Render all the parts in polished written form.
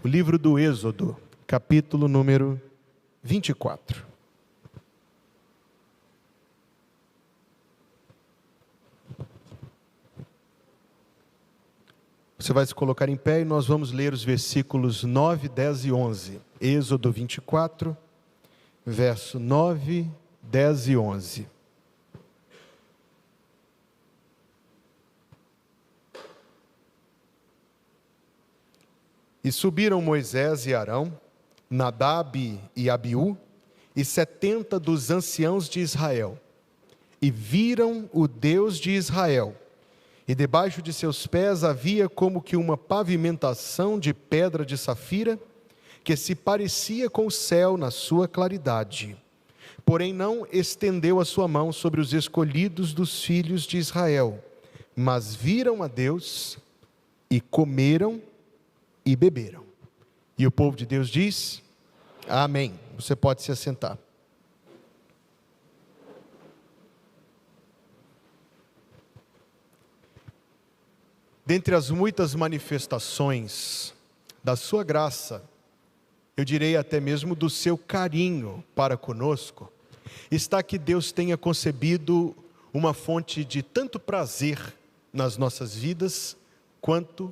O livro do Êxodo, capítulo número 24. Você vai se colocar em pé e nós vamos ler os versículos 9, 10 e 11. Êxodo 24, verso 9, 10 e 11. E subiram Moisés e Arão, Nadab e Abiú, e 70 dos anciãos de Israel, e viram o Deus de Israel, e debaixo de seus pés havia como que uma pavimentação de pedra de safira, que se parecia com o céu na sua claridade. Porém não estendeu a sua mão sobre os escolhidos dos filhos de Israel, mas viram a Deus, e comeram e beberam. E o povo de Deus diz: amém. Você pode se assentar. Dentre as muitas manifestações da sua graça, eu direi até mesmo do seu carinho para conosco, está que Deus tenha concebido uma fonte de tanto prazer nas nossas vidas, quanto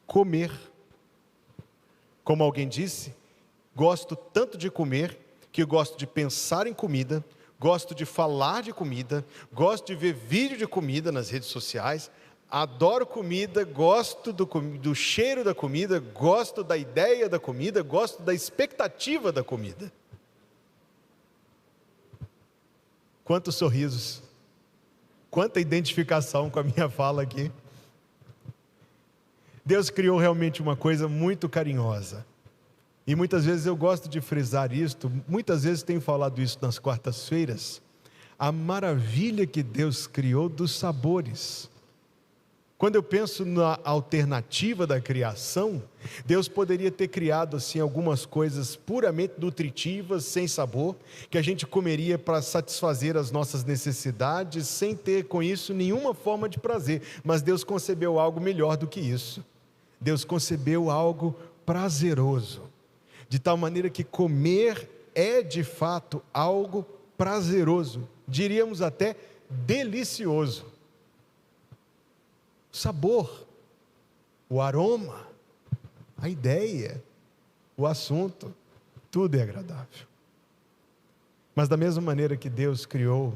comer. Como alguém disse, gosto tanto de comer, que gosto de pensar em comida, gosto de falar de comida, gosto de ver vídeo de comida nas redes sociais, adoro comida, gosto do cheiro da comida, gosto da ideia da comida, gosto da expectativa da comida. Quantos sorrisos, quanta identificação com a minha fala aqui. Deus criou realmente uma coisa muito carinhosa. E muitas vezes eu gosto de frisar isto, muitas vezes tenho falado isso nas quartas-feiras, a maravilha que Deus criou dos sabores. Quando eu penso na alternativa da criação, Deus poderia ter criado assim algumas coisas puramente nutritivas, sem sabor, que a gente comeria para satisfazer as nossas necessidades, sem ter com isso nenhuma forma de prazer. Mas Deus concebeu algo melhor do que isso. Deus concebeu algo prazeroso, de tal maneira que comer é de fato algo prazeroso, diríamos até delicioso. O sabor, o aroma, a ideia, o assunto, tudo é agradável. Mas da mesma maneira que Deus criou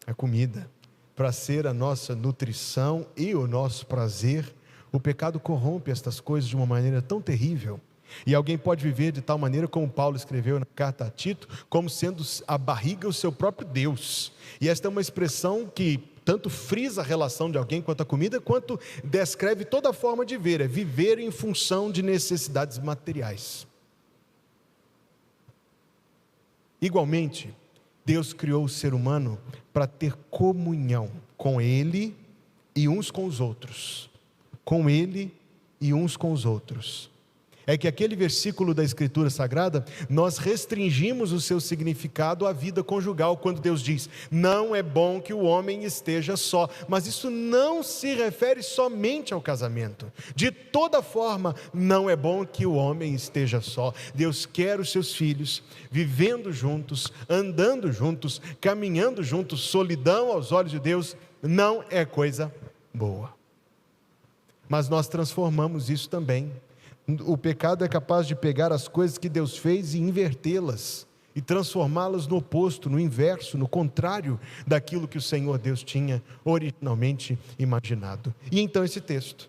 a comida para ser a nossa nutrição e o nosso prazer, o pecado corrompe estas coisas de uma maneira tão terrível. E alguém pode viver de tal maneira, como Paulo escreveu na carta a Tito, como sendo a barriga o seu próprio Deus. E esta é uma expressão que tanto frisa a relação de alguém quanto a comida, quanto descreve toda a forma de ver, é viver em função de necessidades materiais. Igualmente, Deus criou o ser humano para ter comunhão com Ele e uns com os outros. Com Ele e uns com os outros. É que aquele versículo da Escritura Sagrada, nós restringimos o seu significado à vida conjugal, quando Deus diz: não é bom que o homem esteja só. Mas isso não se refere somente ao casamento. De toda forma, não é bom que o homem esteja só. Deus quer os seus filhos vivendo juntos, andando juntos, caminhando juntos. Solidão aos olhos de Deus não é coisa boa. Mas nós transformamos isso também. O pecado é capaz de pegar as coisas que Deus fez e invertê-las, e transformá-las no oposto, no inverso, no contrário daquilo que o Senhor Deus tinha originalmente imaginado. E então esse texto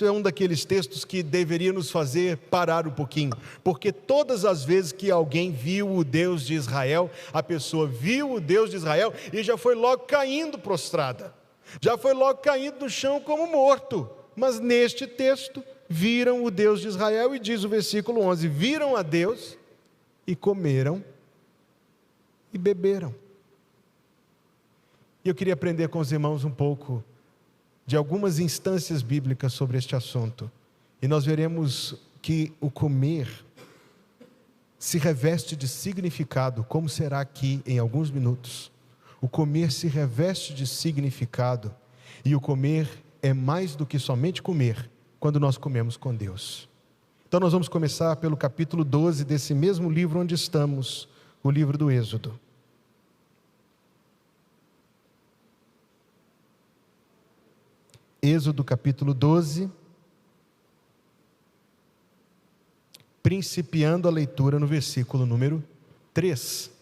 é um daqueles textos que deveria nos fazer parar um pouquinho, porque todas as vezes que alguém viu o Deus de Israel, a pessoa viu o Deus de Israel e já foi logo caindo prostrada, já foi logo caindo no chão como morto. Mas neste texto, viram o Deus de Israel, e diz o versículo 11, viram a Deus e comeram e beberam. E eu queria aprender com os irmãos um pouco de algumas instâncias bíblicas sobre este assunto, e nós veremos que o comer se reveste de significado, como será aqui em alguns minutos. O comer se reveste de significado, e o comer é mais do que somente comer, quando nós comemos com Deus. Então nós vamos começar pelo capítulo 12 desse mesmo livro onde estamos, o livro do Êxodo. Êxodo capítulo 12, principiando a leitura no versículo número 3.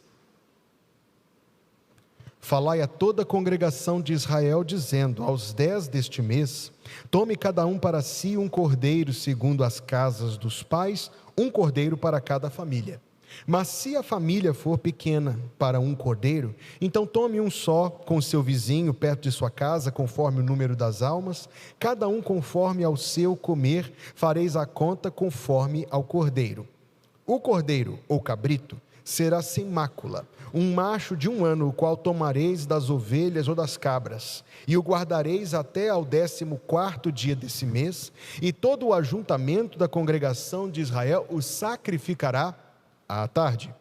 Falai a toda a congregação de Israel, dizendo: aos 10 deste mês, tome cada um para si um cordeiro segundo as casas dos pais, um cordeiro para cada família. Mas se a família for pequena para um cordeiro, então tome um só com seu vizinho perto de sua casa, conforme o número das almas, cada um conforme ao seu comer, fareis a conta conforme ao cordeiro. O cordeiro ou cabrito será sem mácula, um macho de 1 ano, o qual tomareis das ovelhas ou das cabras, e o guardareis até ao 14º dia desse mês, e todo o ajuntamento da congregação de Israel o sacrificará à tarde.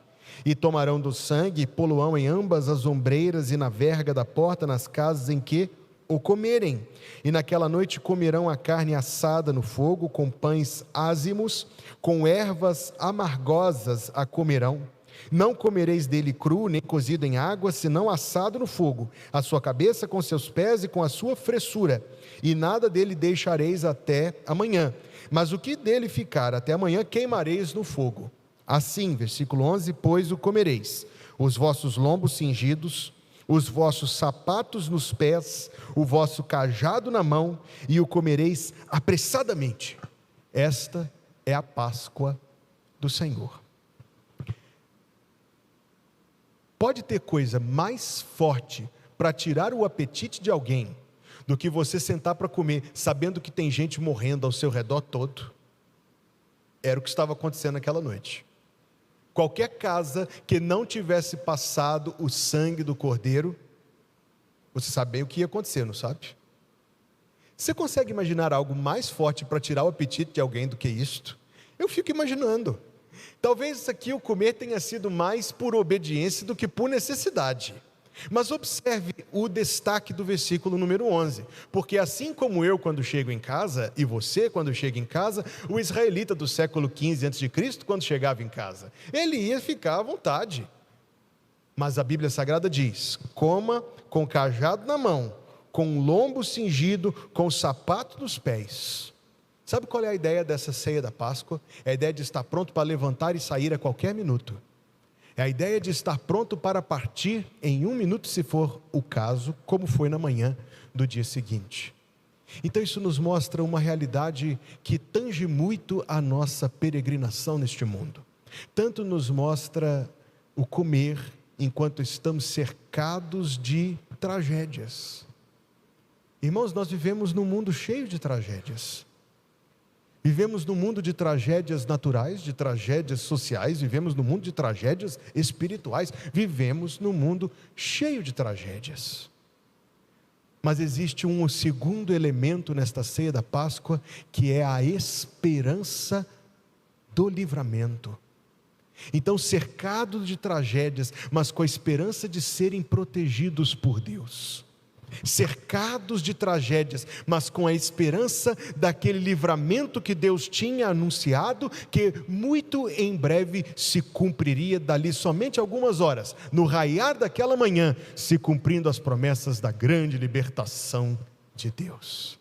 E tomarão do sangue e pô-lo-ão em ambas as ombreiras e na verga da porta, nas casas em que o comerem. E naquela noite comerão a carne assada no fogo, com pães ázimos, com ervas amargosas a comerão. Não comereis dele cru, nem cozido em água, senão assado no fogo, a sua cabeça com seus pés e com a sua fressura. E nada dele deixareis até amanhã. Mas o que dele ficar até amanhã, queimareis no fogo. Assim, versículo 11, pois o comereis, os vossos lombos cingidos, os vossos sapatos nos pés, o vosso cajado na mão, e o comereis apressadamente. Esta é a Páscoa do Senhor. Pode ter coisa mais forte para tirar o apetite de alguém do que você sentar para comer, sabendo que tem gente morrendo ao seu redor todo? Era o que estava acontecendo naquela noite. Qualquer casa que não tivesse passado o sangue do cordeiro, você sabe bem o que ia acontecer, não sabe? Você consegue imaginar algo mais forte para tirar o apetite de alguém do que isto? Eu fico imaginando. Talvez isso aqui, o comer, tenha sido mais por obediência do que por necessidade. Mas observe o destaque do versículo número 11, porque assim como eu quando chego em casa, e você quando chega em casa, o israelita do século 15 a.C., quando chegava em casa, ele ia ficar à vontade. Mas a Bíblia Sagrada diz: coma com o cajado na mão, com o lombo cingido, com o sapato nos pés. Sabe qual é a ideia dessa ceia da Páscoa? É a ideia de estar pronto para levantar e sair a qualquer minuto. É a ideia de estar pronto para partir em 1 minuto, se for o caso, como foi na manhã do dia seguinte. Então isso nos mostra uma realidade que tange muito a nossa peregrinação neste mundo. Tanto nos mostra o comer enquanto estamos cercados de tragédias. Irmãos, nós vivemos num mundo cheio de tragédias. Vivemos num mundo de tragédias naturais, de tragédias sociais, vivemos num mundo de tragédias espirituais, vivemos num mundo cheio de tragédias. Mas existe um segundo elemento nesta ceia da Páscoa, que é a esperança do livramento. Então, cercados de tragédias, mas com a esperança de serem protegidos por Deus. Cercados de tragédias, mas com a esperança daquele livramento que Deus tinha anunciado, que muito em breve se cumpriria dali somente algumas horas, no raiar daquela manhã, se cumprindo as promessas da grande libertação de Deus.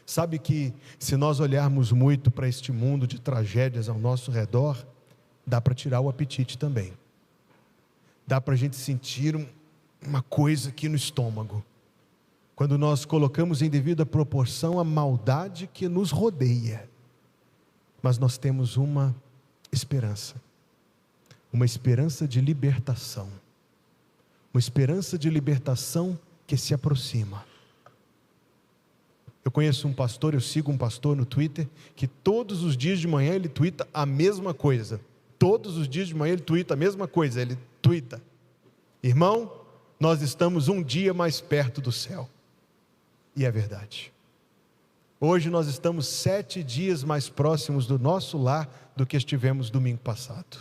Sabe que se nós olharmos muito para este mundo de tragédias ao nosso redor, dá para tirar o apetite também. Dá para a gente sentir uma coisa aqui no estômago, quando nós colocamos em devida proporção a maldade que nos rodeia. Mas nós temos uma esperança de libertação, uma esperança de libertação que se aproxima. Eu conheço um pastor, eu sigo um pastor no Twitter, que todos os dias de manhã ele tuita a mesma coisa. Todos os dias de manhã ele tuita a mesma coisa, ele tuita: irmão, nós estamos um dia mais perto do céu. E é verdade. Hoje nós estamos 7 dias mais próximos do nosso lar do que estivemos domingo passado.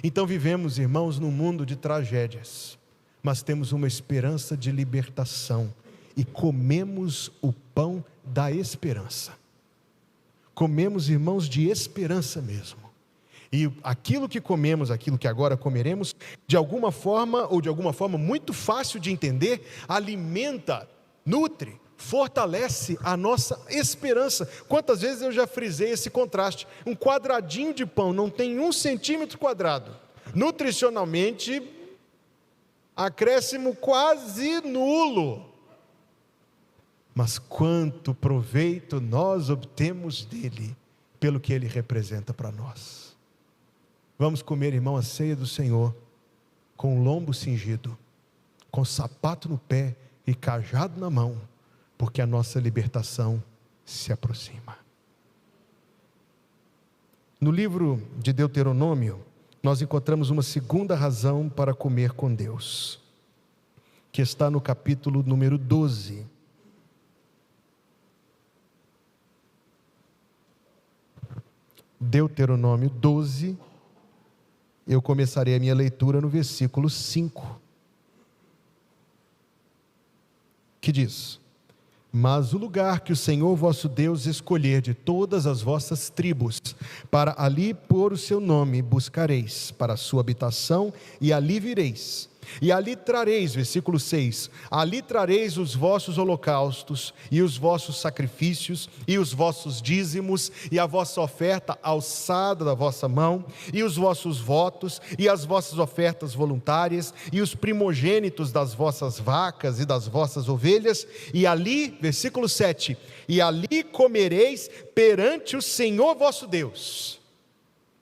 Então vivemos, irmãos, num mundo de tragédias, mas temos uma esperança de libertação e comemos o pão da esperança. comemos, irmãos, de esperança mesmo. E aquilo que comemos, aquilo que agora comeremos, de alguma forma, ou de alguma forma muito fácil de entender, alimenta, nutre, fortalece a nossa esperança. Quantas vezes eu já frisei esse contraste? Um quadradinho de pão não tem 1 centímetro quadrado. Nutricionalmente, acréscimo quase nulo. Mas quanto proveito nós obtemos dele, pelo que ele representa para nós. Vamos comer, irmão, a ceia do Senhor, com o lombo cingido, com sapato no pé e cajado na mão, porque a nossa libertação se aproxima. No livro de Deuteronômio, nós encontramos uma segunda razão para comer com Deus, que está no capítulo número 12. Deuteronômio 12, eu começarei a minha leitura no versículo 5, que diz: mas o lugar que o Senhor vosso Deus escolher de todas as vossas tribos, para ali pôr o seu nome, buscareis para a sua habitação, e ali vireis. E ali trareis, versículo 6, ali trareis os vossos holocaustos, e os vossos sacrifícios, e os vossos dízimos, e a vossa oferta alçada da vossa mão, e os vossos votos, e as vossas ofertas voluntárias, e os primogênitos das vossas vacas e das vossas ovelhas, e ali, versículo 7, e ali comereis perante o Senhor vosso Deus,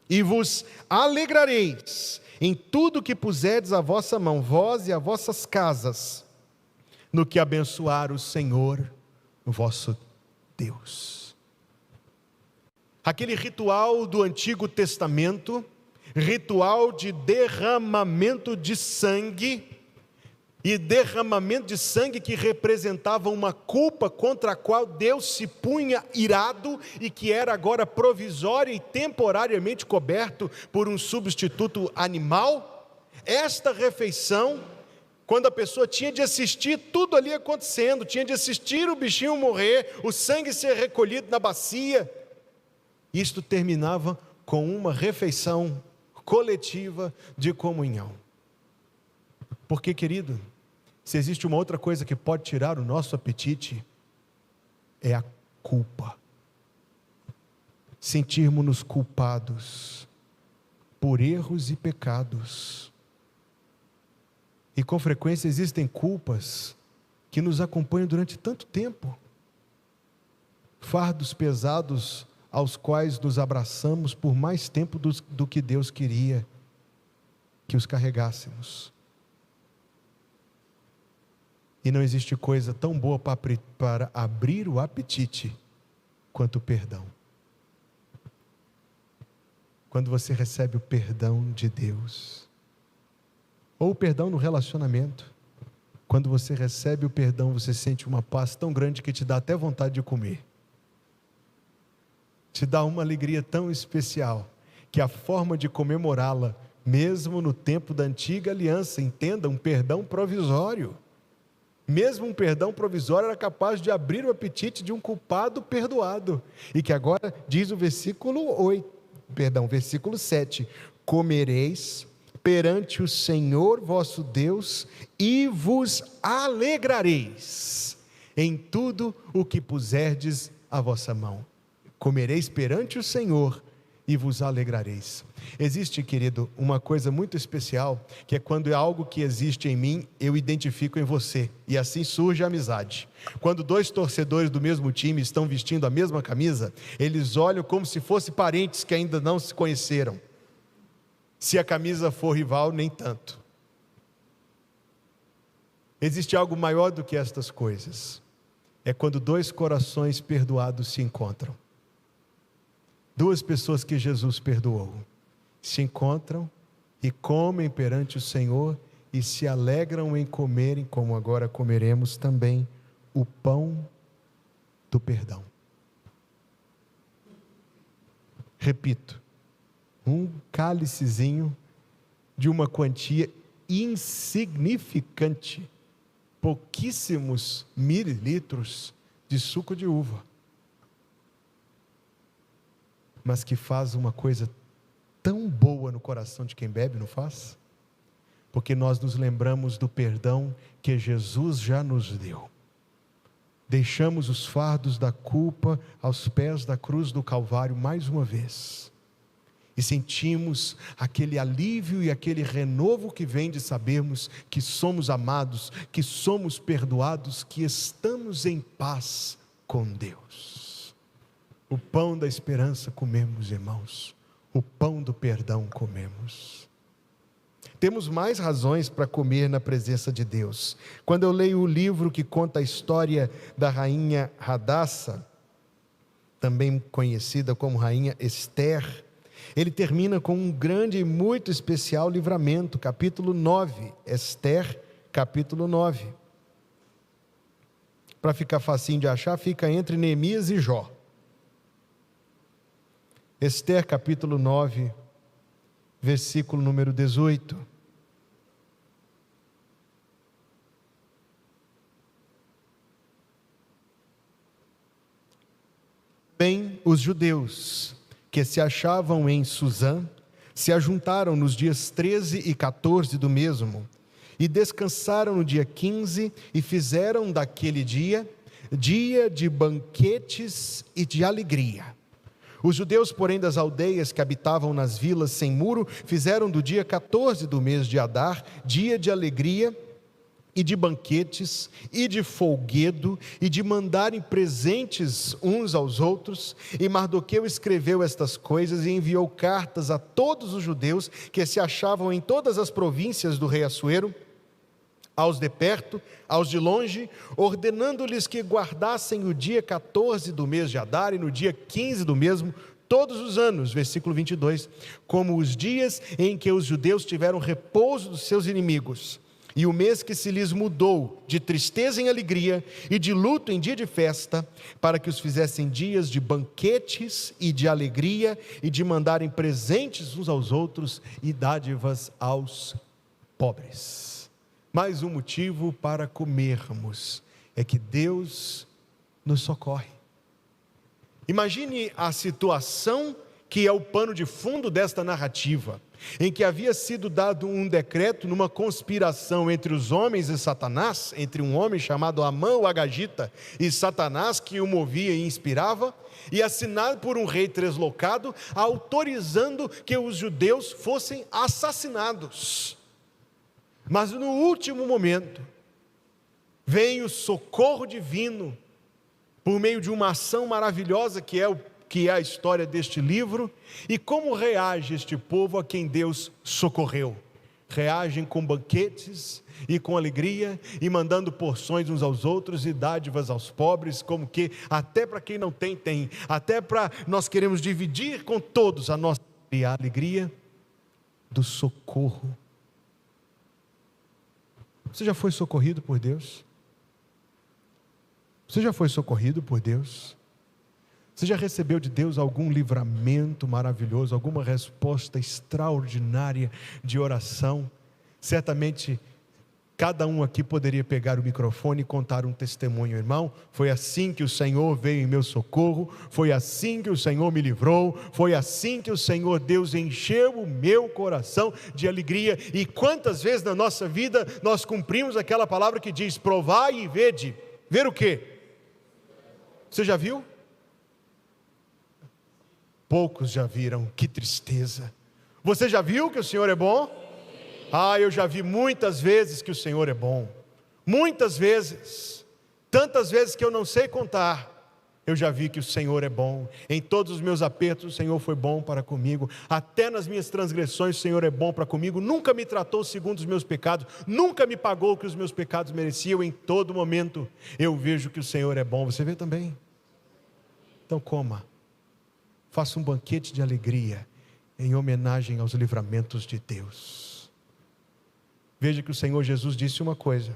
e vos alegrareis em tudo que puserdes a vossa mão, vós e as vossas casas, no que abençoar o Senhor, o vosso Deus. Aquele ritual do Antigo Testamento, ritual de derramamento de sangue, e derramamento de sangue que representava uma culpa contra a qual Deus se punha irado e que era agora provisória e temporariamente coberto por um substituto animal. Esta refeição, quando a pessoa tinha de assistir tudo ali acontecendo, tinha de assistir o bichinho morrer, o sangue ser recolhido na bacia, isto terminava com uma refeição coletiva de comunhão. Porque, querido, se existe uma outra coisa que pode tirar o nosso apetite, é a culpa. Sentirmos-nos culpados por erros e pecados. E com frequência existem culpas que nos acompanham durante tanto tempo. Fardos pesados aos quais nos abraçamos por mais tempo do que Deus queria que os carregássemos. E não existe coisa tão boa para abrir o apetite quanto o perdão. Quando você recebe o perdão de Deus, ou o perdão no relacionamento, quando você recebe o perdão, você sente uma paz tão grande que te dá até vontade de comer. Te dá uma alegria tão especial, que a forma de comemorá-la, mesmo no tempo da antiga aliança, entenda, um perdão provisório. Mesmo um perdão provisório era capaz de abrir o apetite de um culpado perdoado. E que agora diz o versículo 7, comereis perante o Senhor vosso Deus e vos alegrareis em tudo o que puserdes a vossa mão. Comereis perante o Senhor e vos alegrareis. Existe, querido, uma coisa muito especial, que é quando é algo que existe em mim, eu identifico em você, e assim surge a amizade. Quando 2 torcedores do mesmo time estão vestindo a mesma camisa, eles olham como se fossem parentes que ainda não se conheceram. Se a camisa for rival, nem tanto. Existe algo maior do que estas coisas. É quando 2 corações perdoados se encontram. 2 pessoas que Jesus perdoou se encontram e comem perante o Senhor e se alegram em comerem, como agora comeremos também, o pão do perdão. Repito, um cálicezinho de uma quantia insignificante, pouquíssimos mililitros de suco de uva. mas que faz uma coisa tão boa no coração de quem bebe, não faz? Porque nós nos lembramos do perdão que Jesus já nos deu. Deixamos os fardos da culpa aos pés da cruz do Calvário mais uma vez. E sentimos aquele alívio e aquele renovo que vem de sabermos que somos amados, que somos perdoados, que estamos em paz com Deus. O pão da esperança comemos, irmãos. O pão do perdão comemos. Temos mais razões para comer na presença de Deus. Quando eu leio o livro que conta a história da rainha Hadassa, também conhecida como rainha Esther, ele termina com um grande e muito especial livramento, capítulo 9, Esther, capítulo 9. Para ficar facinho de achar, fica entre Neemias e Jó. Esther, capítulo 9, versículo número 18. Bem, os judeus que se achavam em Susã se ajuntaram nos dias 13 e 14 do mesmo, e descansaram no dia 15, e fizeram daquele dia, dia de banquetes e de alegria. Os judeus, porém, das aldeias que habitavam nas vilas sem muro, fizeram do dia 14 do mês de Adar, dia de alegria e de banquetes, e de folguedo, e de mandarem presentes uns aos outros. E Mardoqueu escreveu estas coisas e enviou cartas a todos os judeus que se achavam em todas as províncias do rei Assuero, aos de perto, aos de longe, ordenando-lhes que guardassem o dia 14 do mês de Adar e no dia 15 do mesmo, todos os anos, versículo 22, como os dias em que os judeus tiveram repouso dos seus inimigos, e o mês que se lhes mudou de tristeza em alegria e de luto em dia de festa, para que os fizessem dias de banquetes e de alegria, e de mandarem presentes uns aos outros e dádivas aos pobres. Mais um motivo para comermos é que Deus nos socorre. Imagine a situação que é o pano de fundo desta narrativa, em que havia sido dado um decreto numa conspiração entre os homens e Satanás, entre um homem chamado Amã o Agagita e Satanás, que o movia e inspirava, e assinado por um rei translocado, autorizando que os judeus fossem assassinados. Mas no último momento, vem o socorro divino, por meio de uma ação maravilhosa que é a história deste livro. E como reage este povo a quem Deus socorreu? Reagem com banquetes e com alegria, e mandando porções uns aos outros e dádivas aos pobres, como que até para quem não tem, tem. Até para nós queremos dividir com todos a nossa alegria do socorro. Você já foi socorrido por Deus? Você já foi socorrido por Deus? Você já recebeu de Deus algum livramento maravilhoso, alguma resposta extraordinária de oração? Certamente, cada um aqui poderia pegar o microfone e contar um testemunho. Irmão, foi assim que o Senhor veio em meu socorro, foi assim que o Senhor me livrou, foi assim que o Senhor Deus encheu o meu coração de alegria. E quantas vezes na nossa vida nós cumprimos aquela palavra que diz: provai e vede. Ver o quê? Você já viu? Poucos já viram. Que tristeza. Você já viu que o Senhor é bom? Ah, eu já vi muitas vezes que o Senhor é bom. Muitas vezes. Tantas vezes que eu não sei contar. Eu já vi que o Senhor é bom. Em todos os meus apertos, o Senhor foi bom para comigo. Até nas minhas transgressões, o Senhor é bom para comigo. Nunca me tratou segundo os meus pecados. Nunca me pagou o que os meus pecados mereciam. Em todo momento, eu vejo que o Senhor é bom. Você vê também? Então coma. Faça um banquete de alegria em homenagem aos livramentos de Deus. Veja que o Senhor Jesus disse uma coisa: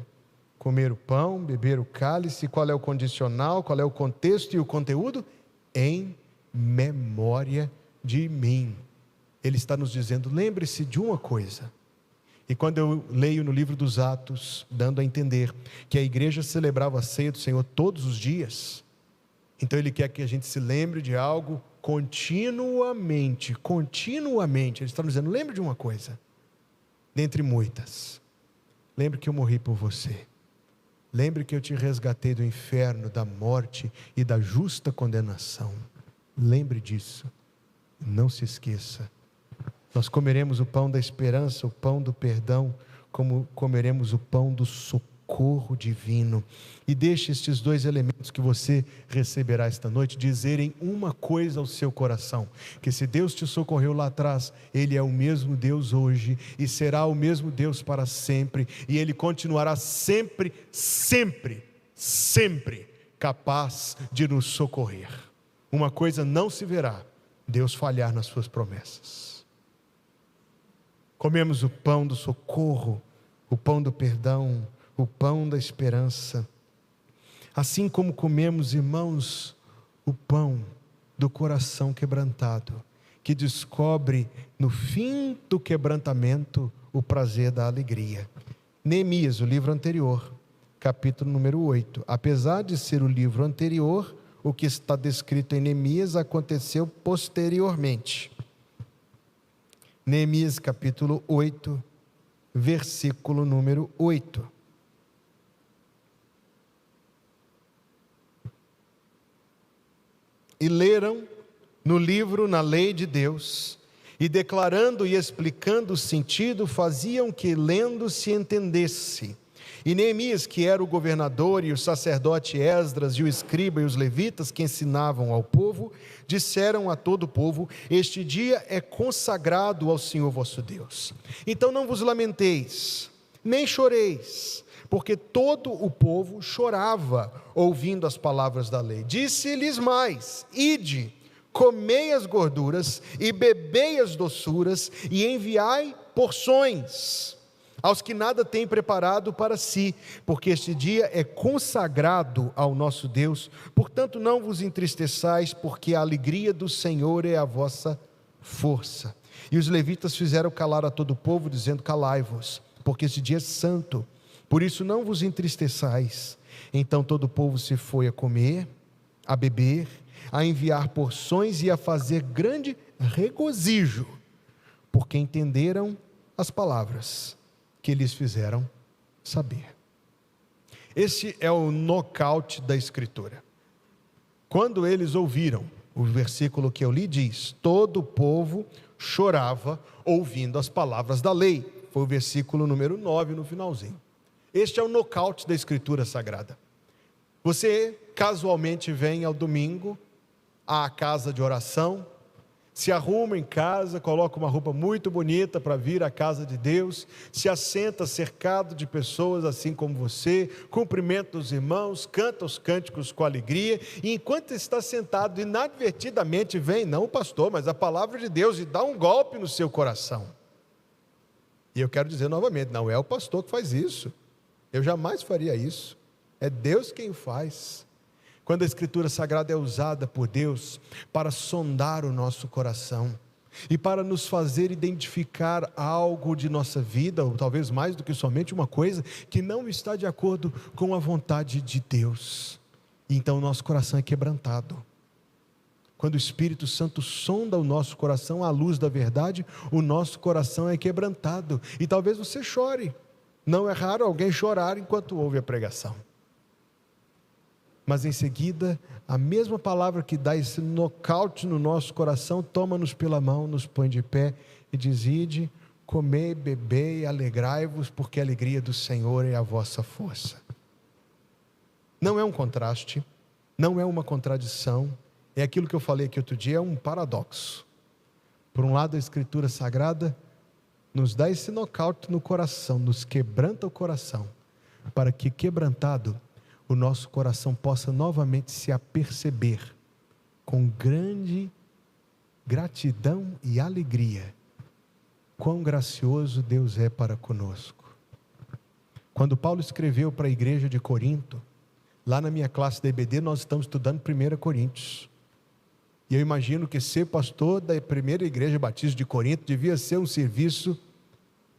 comer o pão, beber o cálice. Qual é o condicional, qual é o contexto e o conteúdo? Em memória de mim. Ele está nos dizendo: lembre-se de uma coisa. E quando eu leio no livro dos Atos, dando a entender que a igreja celebrava a ceia do Senhor todos os dias, então ele quer que a gente se lembre de algo continuamente, ele está nos dizendo, lembre de uma coisa, dentre muitas, lembre que eu morri por você, lembre que eu te resgatei do inferno, da morte e da justa condenação, lembre disso, não se esqueça. Nós comeremos o pão da esperança, o pão do perdão, como comeremos o pão do socorro divino. E deixe estes dois elementos que você receberá esta noite dizerem uma coisa ao seu coração: que se Deus te socorreu lá atrás, Ele é o mesmo Deus hoje e será o mesmo Deus para sempre, e Ele continuará sempre, sempre, sempre capaz de nos socorrer. Uma coisa não se verá: Deus falhar nas suas promessas. Comemos o pão do socorro, o pão do perdão, o pão da esperança. Assim como comemos, irmãos, o pão do coração quebrantado, que descobre no fim do quebrantamento o prazer da alegria. Neemias, o livro anterior, capítulo número 8. Apesar de ser o livro anterior, o que está descrito em Neemias aconteceu posteriormente. Neemias capítulo 8, versículo número 8. E leram no livro, na lei de Deus, e declarando e explicando o sentido, faziam que lendo se entendesse. E Neemias, que era o governador, e o sacerdote Esdras, e o escriba e os levitas que ensinavam ao povo, disseram a todo o povo: este dia é consagrado ao Senhor vosso Deus. Então não vos lamenteis, nem choreis, porque todo o povo chorava, ouvindo as palavras da lei. Disse-lhes mais: ide, comei as gorduras, e bebei as doçuras, e enviai porções aos que nada têm preparado para si, porque este dia é consagrado ao nosso Deus. Portanto não vos entristeçais, porque a alegria do Senhor é a vossa força. E os levitas fizeram calar a todo o povo, dizendo: calai-vos, porque este dia é santo, por isso não vos entristeçais. Então todo o povo se foi a comer, a beber, a enviar porções e a fazer grande regozijo, porque entenderam as palavras que lhes fizeram saber. Esse é o nocaute da Escritura. Quando eles ouviram, o versículo que eu li diz: todo o povo chorava ouvindo as palavras da lei. Foi o versículo número 9 no finalzinho. Este é o nocaute da Escritura Sagrada. Você casualmente vem ao domingo à casa de oração, se arruma em casa, coloca uma roupa muito bonita para vir à casa de Deus, se assenta cercado de pessoas assim como você, cumprimenta os irmãos, canta os cânticos com alegria, e enquanto está sentado, inadvertidamente vem, não o pastor, mas a palavra de Deus, e dá um golpe no seu coração. E eu quero dizer novamente, não é o pastor que faz isso, eu jamais faria isso, é Deus quem faz. Quando a Escritura Sagrada é usada por Deus para sondar o nosso coração e para nos fazer identificar algo de nossa vida, ou talvez mais do que somente uma coisa, que não está de acordo com a vontade de Deus, então o nosso coração é quebrantado. Quando o Espírito Santo sonda o nosso coração à luz da verdade, o nosso coração é quebrantado, e talvez você chore. Não é raro alguém chorar enquanto ouve a pregação. Mas em seguida, a mesma palavra que dá esse nocaute no nosso coração, toma-nos pela mão, nos põe de pé e diz: ide, comei, bebei, alegrai-vos, porque a alegria do Senhor é a vossa força. Não é um contraste, não é uma contradição, é aquilo que eu falei aqui outro dia, é um paradoxo. Por um lado, a Escritura Sagrada nos dá esse nocaute no coração, nos quebranta o coração, para que, quebrantado, o nosso coração possa novamente se aperceber com grande gratidão e alegria quão gracioso Deus é para conosco. Quando Paulo escreveu para a igreja de Corinto, lá na minha classe da EBD nós estamos estudando 1 Coríntios, e eu imagino que ser pastor da primeira igreja batista de Corinto devia ser um serviço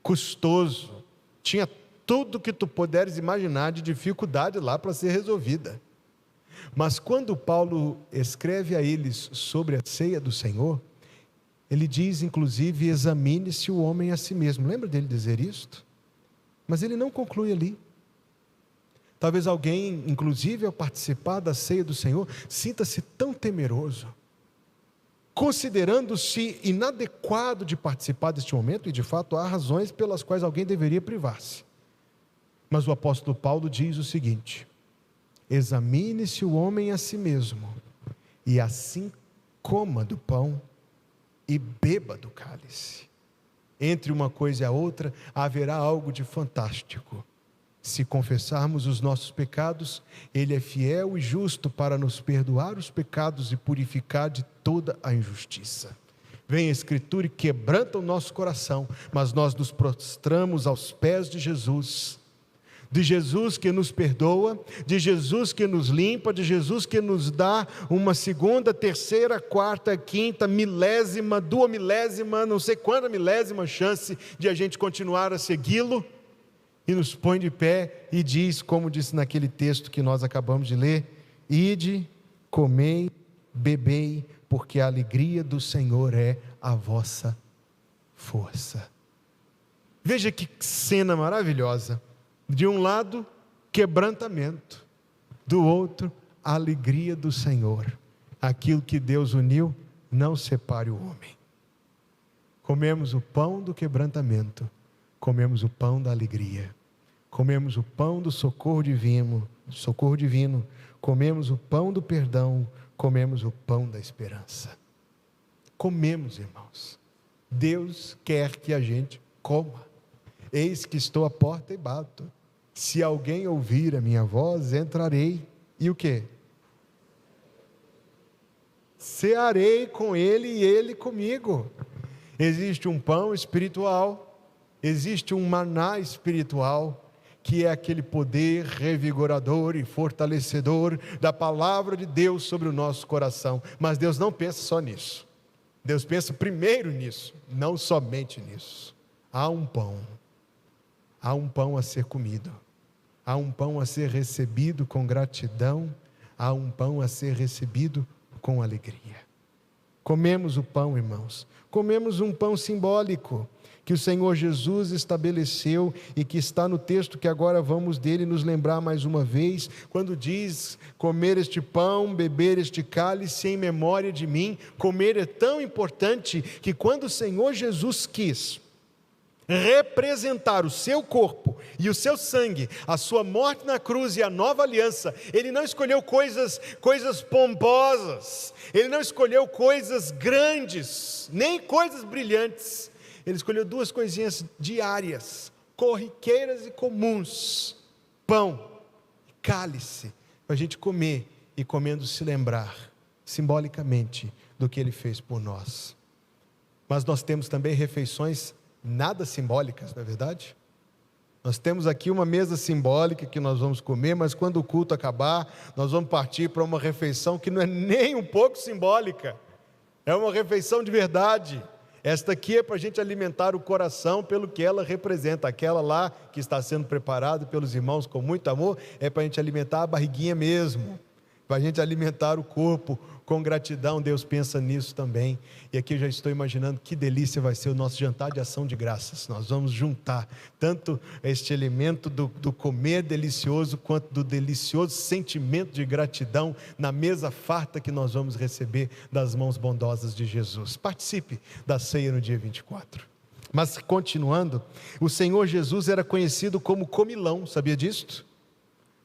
custoso, tinha tudo que tu puderes imaginar de dificuldade lá para ser resolvida. Mas quando Paulo escreve a eles sobre a ceia do Senhor, ele diz inclusive: examine-se o homem a si mesmo. Lembra dele dizer isto? Mas ele não conclui ali. Talvez alguém, inclusive ao participar da ceia do Senhor, sinta-se tão temeroso, considerando-se inadequado de participar deste momento, e de fato há razões pelas quais alguém deveria privar-se. Mas o apóstolo Paulo diz o seguinte: examine-se o homem a si mesmo, e assim coma do pão e beba do cálice. Entre uma coisa e a outra haverá algo de fantástico. Se confessarmos os nossos pecados, Ele é fiel e justo para nos perdoar os pecados e purificar de toda a injustiça. Vem a Escritura e quebranta o nosso coração, mas nós nos prostramos aos pés de Jesus que nos perdoa, de Jesus que nos limpa, de Jesus que nos dá uma segunda, terceira, quarta, quinta, milésima, duas milésima, não sei quanta milésima chance de a gente continuar a segui-lo, e nos põe de pé e diz, como disse naquele texto que nós acabamos de ler: ide, comei, bebei, porque a alegria do Senhor é a vossa força. Veja que cena maravilhosa. De um lado, quebrantamento, do outro, a alegria do Senhor. Aquilo que Deus uniu, não separe o homem. Comemos o pão do quebrantamento, comemos o pão da alegria, comemos o pão do socorro divino, comemos o pão do perdão, comemos o pão da esperança. Comemos, irmãos. Deus quer que a gente coma. Eis que estou à porta e bato. Se alguém ouvir a minha voz, entrarei. E o quê? Cearei com ele e ele comigo. Existe um pão espiritual, existe um maná espiritual, que é aquele poder revigorador e fortalecedor da palavra de Deus sobre o nosso coração. Mas Deus não pensa só nisso. Deus pensa primeiro nisso, não somente nisso. Há um pão a ser comido. Há um pão a ser recebido com gratidão, há um pão a ser recebido com alegria. Comemos o pão, irmãos, comemos um pão simbólico, que o Senhor Jesus estabeleceu e que está no texto que agora vamos dele nos lembrar mais uma vez, quando diz: comer este pão, beber este cálice em memória de mim. Comer é tão importante que quando o Senhor Jesus quis representar o seu corpo e o seu sangue, a sua morte na cruz e a nova aliança, Ele não escolheu coisas pomposas, Ele não escolheu coisas grandes, nem coisas brilhantes. Ele escolheu duas coisinhas diárias, corriqueiras e comuns: pão e cálice, para a gente comer e, comendo, se lembrar simbolicamente do que Ele fez por nós. Mas nós temos também refeições nada simbólicas, não é verdade? Nós temos aqui uma mesa simbólica que nós vamos comer, mas quando o culto acabar, nós vamos partir para uma refeição que não é nem um pouco simbólica, é uma refeição de verdade. Esta aqui é para a gente alimentar o coração pelo que ela representa. Aquela lá que está sendo preparada pelos irmãos com muito amor, é para a gente alimentar a barriguinha mesmo, para a gente alimentar o corpo com gratidão. Deus pensa nisso também. E aqui eu já estou imaginando que delícia vai ser o nosso jantar de ação de graças. Nós vamos juntar tanto este elemento do comer delicioso, quanto do delicioso sentimento de gratidão na mesa farta que nós vamos receber das mãos bondosas de Jesus. Participe da ceia no dia 24. Mas continuando, o Senhor Jesus era conhecido como comilão, sabia disto?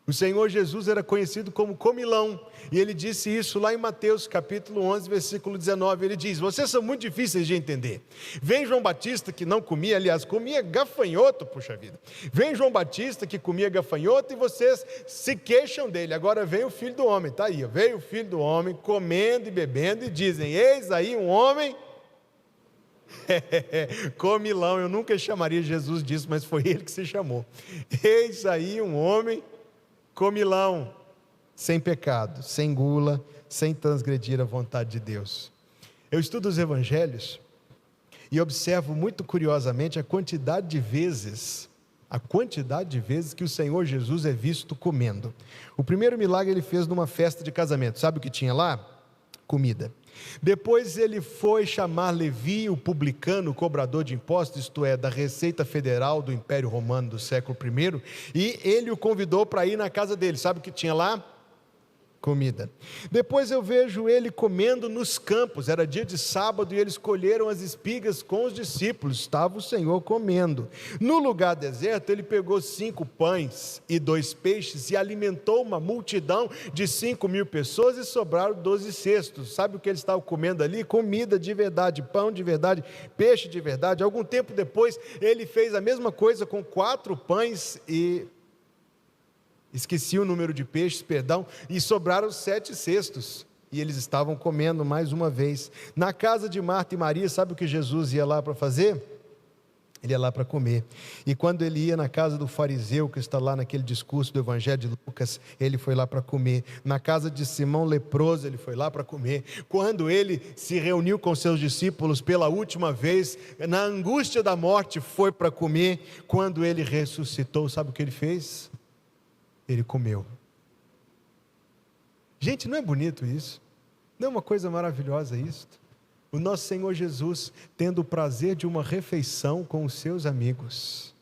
O Senhor Jesus era conhecido como comilão, e Ele disse isso lá em Mateus capítulo 11, versículo 19, Ele diz: vocês são muito difíceis de entender. Vem João Batista que não comia, aliás, comia gafanhoto, puxa vida. Vem João Batista que comia gafanhoto e vocês se queixam dele. Agora vem o Filho do Homem, está aí, veio o Filho do Homem comendo e bebendo e dizem: eis aí um homem comilão. Eu nunca chamaria Jesus disso, mas foi Ele que se chamou. Eis aí um homem comilão, sem pecado, sem gula, sem transgredir a vontade de Deus. Eu estudo os evangelhos e observo muito curiosamente a quantidade de vezes a quantidade de vezes que o Senhor Jesus é visto comendo. O primeiro milagre ele fez numa festa de casamento. Sabe o que tinha lá? Comida. Depois ele foi chamar Levi, o publicano, o cobrador de impostos, isto é, da Receita Federal do Império Romano do século I, e ele o convidou para ir na casa dele. Sabe o que tinha lá? Comida. Depois eu vejo ele comendo nos campos. Era dia de sábado e eles colheram as espigas com os discípulos. Estava o Senhor comendo. No lugar deserto ele pegou 5 pães e 2 peixes e alimentou uma multidão de 5.000 pessoas e sobraram 12 cestos. Sabe o que ele estava comendo ali? Comida de verdade, pão de verdade, peixe de verdade. Algum tempo depois ele fez a mesma coisa com 4 pães e esqueci o número de peixes, e sobraram 7 cestos. E eles estavam comendo mais uma vez. Na casa de Marta e Maria, sabe o que Jesus ia lá para fazer? Ele ia lá para comer. E quando ele ia na casa do fariseu, que está lá naquele discurso do Evangelho de Lucas, ele foi lá para comer. Na casa de Simão leproso, ele foi lá para comer. Quando ele se reuniu com seus discípulos pela última vez, na angústia da morte, foi para comer. Quando ele ressuscitou, sabe o que ele fez? Ele comeu. Gente, não é bonito isso? Não é uma coisa maravilhosa isso? O nosso Senhor Jesus tendo o prazer de uma refeição com os seus amigos.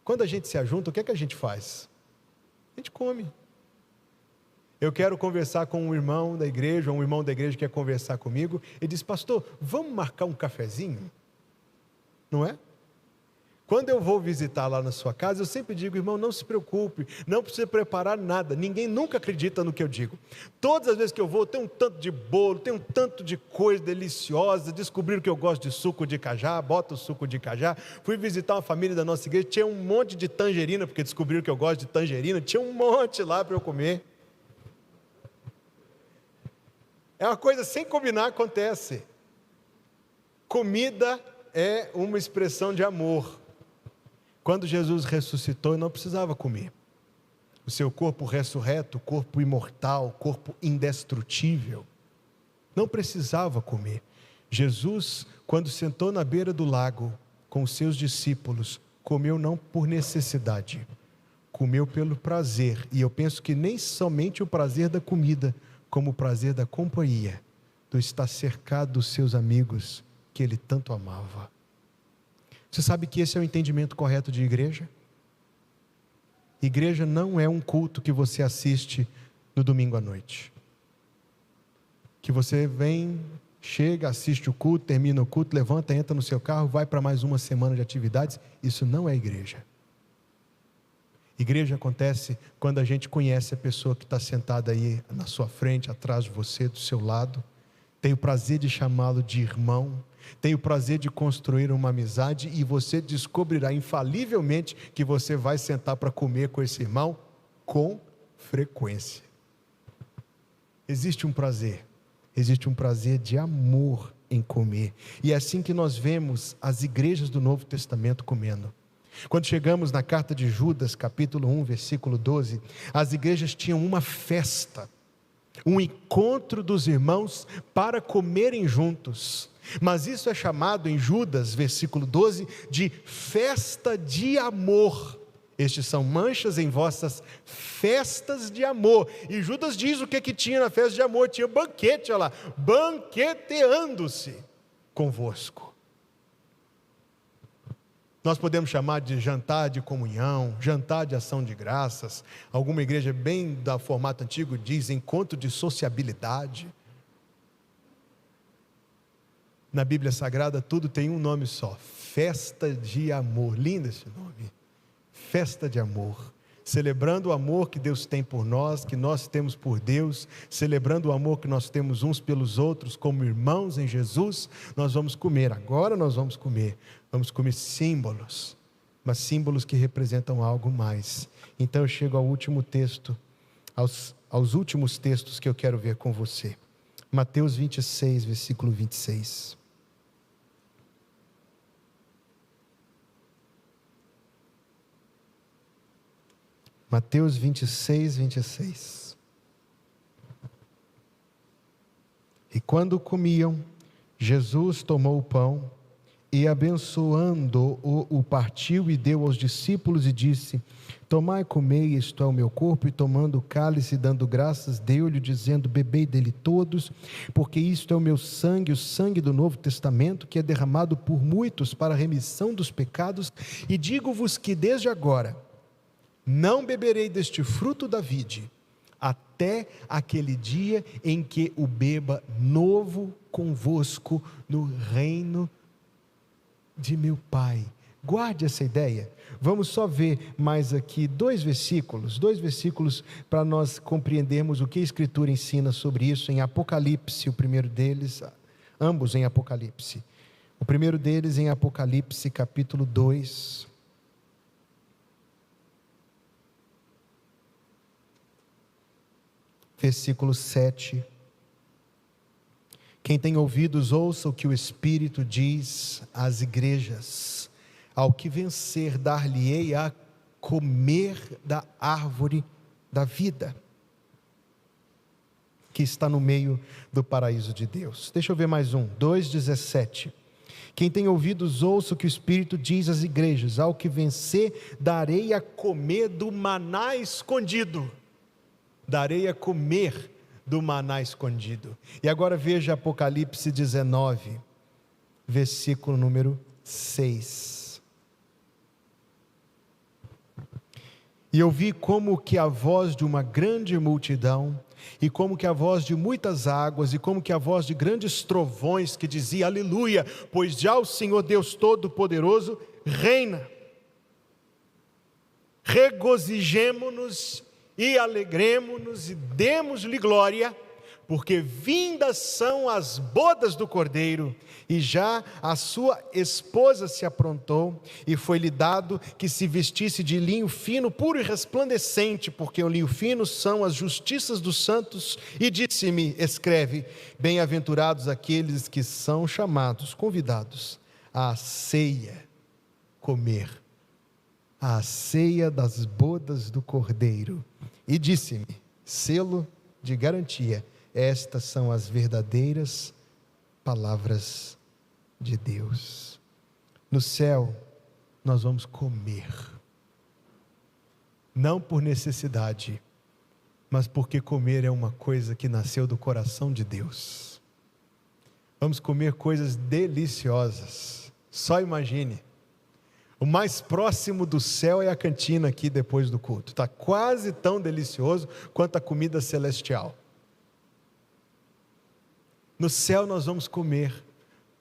Quando a gente se ajunta, o que é que a gente faz? A gente come. Eu quero conversar com um irmão da igreja, ou um irmão da igreja quer conversar comigo, e diz: pastor, vamos marcar um cafezinho? Não é? Quando eu vou visitar lá na sua casa, eu sempre digo: irmão, não se preocupe, não precisa preparar nada, ninguém nunca acredita no que eu digo. Todas as vezes que eu vou, tem um tanto de bolo, tem um tanto de coisa deliciosa, descobriram que eu gosto de suco de cajá, bota o suco de cajá. Fui visitar uma família da nossa igreja, tinha um monte de tangerina, porque descobriram que eu gosto de tangerina, tinha um monte lá para eu comer. É uma coisa sem combinar, acontece. Comida é uma expressão de amor. Quando Jesus ressuscitou, ele não precisava comer. O seu corpo ressurreto, corpo imortal, corpo indestrutível, não precisava comer. Jesus, quando sentou na beira do lago com os seus discípulos, comeu não por necessidade, comeu pelo prazer. E eu penso que nem somente o prazer da comida, como o prazer da companhia, do estar cercado dos seus amigos que ele tanto amava. Você sabe que esse é o entendimento correto de igreja? Igreja não é um culto que você assiste no domingo à noite. Que você vem, chega, assiste o culto, termina o culto, levanta, entra no seu carro, vai para mais uma semana de atividades. Isso não é igreja. Igreja acontece quando a gente conhece a pessoa que está sentada aí na sua frente, atrás de você, do seu lado. Tem o prazer de chamá-lo de irmão. Tem o prazer de construir uma amizade e você descobrirá infalivelmente que você vai sentar para comer com esse irmão com frequência. Existe um prazer de amor em comer. E é assim que nós vemos as igrejas do Novo Testamento comendo. Quando chegamos na carta de Judas, capítulo 1, versículo 12, as igrejas tinham uma festa, um encontro dos irmãos para comerem juntos. Mas isso é chamado em Judas, versículo 12, de festa de amor. Estes são manchas em vossas festas de amor. E Judas diz o que tinha na festa de amor. Tinha banquete, olha lá, banqueteando-se convosco. Nós podemos chamar de jantar de comunhão, jantar de ação de graças. Alguma igreja bem da formato antigo diz encontro de sociabilidade. Na Bíblia Sagrada tudo tem um nome só: festa de amor. Lindo esse nome, festa de amor. Celebrando o amor que Deus tem por nós, que nós temos por Deus, celebrando o amor que nós temos uns pelos outros, como irmãos em Jesus. Nós vamos comer, agora nós vamos comer símbolos, mas símbolos que representam algo mais. Então eu chego ao último texto, aos últimos textos que eu quero ver com você. Mateus 26, versículo 26. Mateus 26, 26. E quando comiam, Jesus tomou o pão E abençoando-o, o partiu e deu aos discípulos e disse: tomai e comei, isto é o meu corpo. E tomando o cálice, dando graças, deu-lhe, dizendo: bebei dele todos, porque isto é o meu sangue, o sangue do Novo Testamento, que é derramado por muitos para a remissão dos pecados. E digo-vos que desde agora não beberei deste fruto da vide, até aquele dia em que o beba novo convosco no reino de meu Pai. Guarde essa ideia. Vamos só ver mais aqui dois versículos para nós compreendermos o que a Escritura ensina sobre isso. Em Apocalipse, o primeiro deles, ambos em Apocalipse. O primeiro deles em Apocalipse, capítulo 2. Versículo 7. Quem tem ouvidos, ouça o que o Espírito diz às igrejas. Ao que vencer, dar-lhe-ei a comer da árvore da vida, que está no meio do paraíso de Deus. Deixa eu ver mais um, 2,17. Quem tem ouvidos, ouça o que o Espírito diz às igrejas. Ao que vencer, darei a comer do maná escondido. Darei a comer do maná escondido. E agora veja Apocalipse 19, versículo número 6. E eu vi como que a voz de uma grande multidão, e como que a voz de muitas águas, e como que a voz de grandes trovões, que dizia: aleluia, pois já o Senhor Deus Todo-Poderoso reina. Regozijemo-nos e alegremo-nos e demos-lhe glória, porque vindas são as bodas do Cordeiro, e já a sua esposa se aprontou, e foi-lhe dado que se vestisse de linho fino, puro e resplandecente, porque o linho fino são as justiças dos santos. E disse-me: escreve, bem-aventurados aqueles que são chamados, convidados à ceia, comer a ceia das bodas do Cordeiro. E disse-me, selo de garantia: estas são as verdadeiras palavras de Deus. No céu nós vamos comer, não por necessidade, mas porque comer é uma coisa que nasceu do coração de Deus. Vamos comer coisas deliciosas. Só imagine, o mais próximo do céu é a cantina aqui depois do culto. Está quase tão delicioso quanto a comida celestial. No céu nós vamos comer.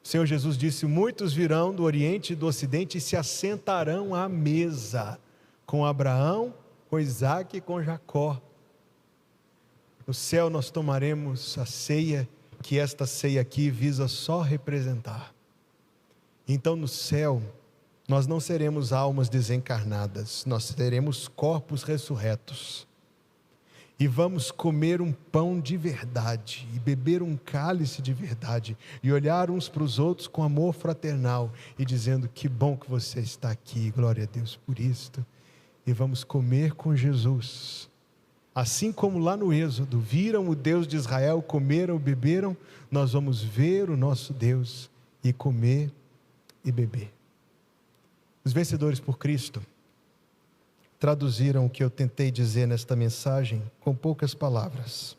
O Senhor Jesus disse: muitos virão do Oriente e do Ocidente e se assentarão à mesa com Abraão, com Isaac e com Jacó. No céu nós tomaremos a ceia, que esta ceia aqui visa só representar. Então no céu nós não seremos almas desencarnadas, nós teremos corpos ressurretos. E vamos comer um pão de verdade, e beber um cálice de verdade, e olhar uns para os outros com amor fraternal, e dizendo: que bom que você está aqui, glória a Deus por isto. E vamos comer com Jesus. Assim como lá no Êxodo, viram o Deus de Israel, comeram, beberam, nós vamos ver o nosso Deus, e comer e beber. Os vencedores por Cristo traduziram o que eu tentei dizer nesta mensagem com poucas palavras.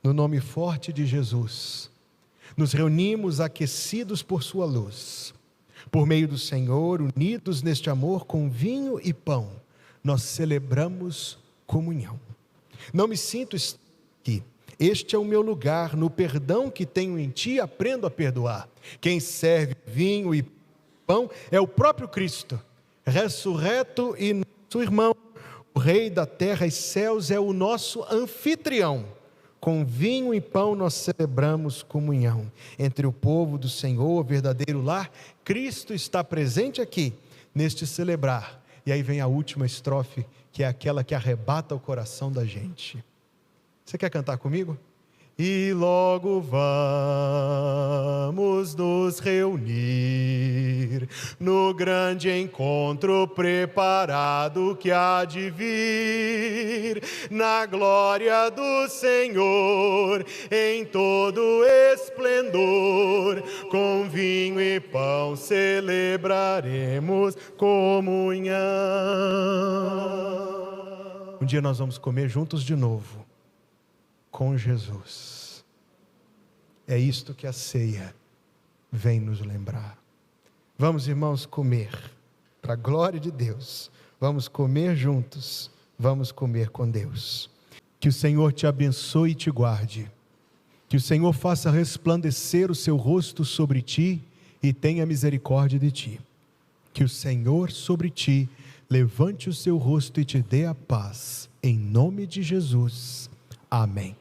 No nome forte de Jesus, nos reunimos aquecidos por sua luz. Por meio do Senhor, unidos neste amor com vinho e pão, nós celebramos comunhão. Não me sinto aqui. Este é o meu lugar. No perdão que tenho em ti, aprendo a perdoar. Quem serve vinho e pão é o próprio Cristo, ressurreto, e nosso irmão. O Rei da terra e céus é o nosso anfitrião. Com vinho e pão nós celebramos comunhão entre o povo do Senhor, o verdadeiro lar. Cristo está presente aqui, neste celebrar. E aí vem a última estrofe, que é aquela que arrebata o coração da gente. Você quer cantar comigo? E logo vamos nos reunir no grande encontro preparado que há de vir, na glória do Senhor, em todo esplendor, com vinho e pão celebraremos comunhão. Um dia nós vamos comer juntos de novo, com Jesus. É isto que a ceia vem nos lembrar. Vamos, irmãos, comer, para a glória de Deus. Vamos comer juntos, vamos comer com Deus. Que o Senhor te abençoe e te guarde. Que o Senhor faça resplandecer o seu rosto sobre ti e tenha misericórdia de ti. Que o Senhor sobre ti levante o seu rosto e te dê a paz. Em nome de Jesus. Amém.